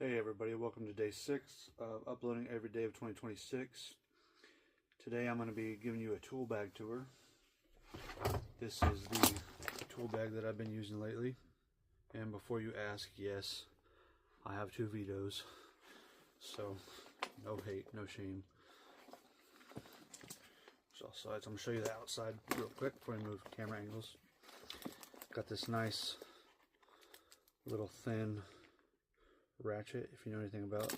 Hey everybody, welcome to day 6 of uploading every day of 2026. Today I'm going to be giving you a tool bag tour. This is the tool bag that I've been using lately. And before you ask, yes, I have 2 vetoes. So, no hate, no shame. So I'm going to show you the outside real quick before I move camera angles. Got this nice little thin ratchet. If you know anything about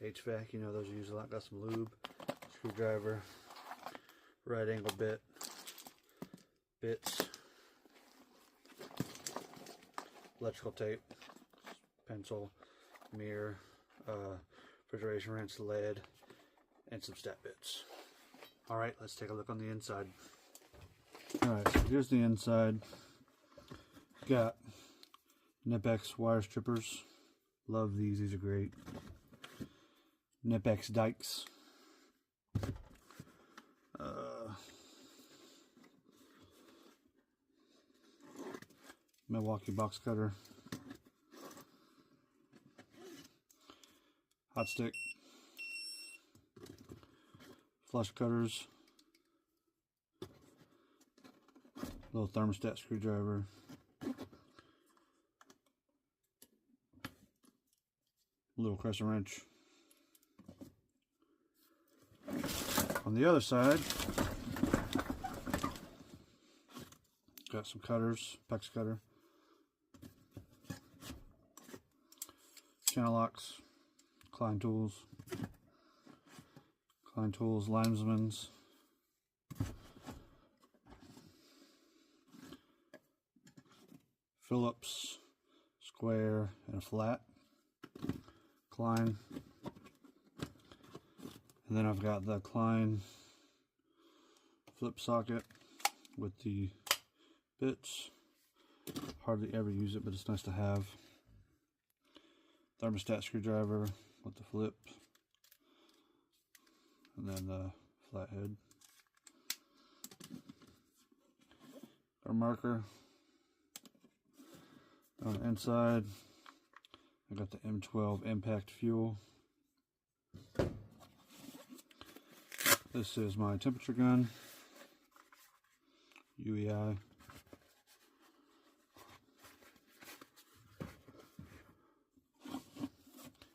HVAC, you know those are used a lot. Got some lube, screwdriver, right angle bits, electrical tape, pencil, mirror, refrigeration rinse, lead, and some stat bits. Alright, let's take a look on the inside. Alright, so here's the inside. Got hvac wire strippers. Love these are great. hvac dikes. Milwaukee box cutter. Hot stick. Flush cutters. Little thermostat screwdriver. Little crescent wrench. On the other side, got some cutters, PEX cutter, channel locks, Klein tools, Limesmans, Phillips, square, and a flat. Klein, and then I've got the Klein flip socket with the bits. Hardly ever use it, but it's nice to have. Thermostat screwdriver with the flip, and then the flathead. Our marker on the inside. I got the M12 impact fuel. This is my temperature gun, UEI.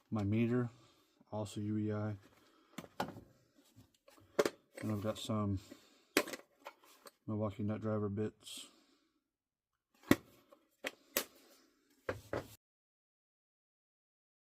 My meter, also UEI. And I've got some Milwaukee nut driver bits.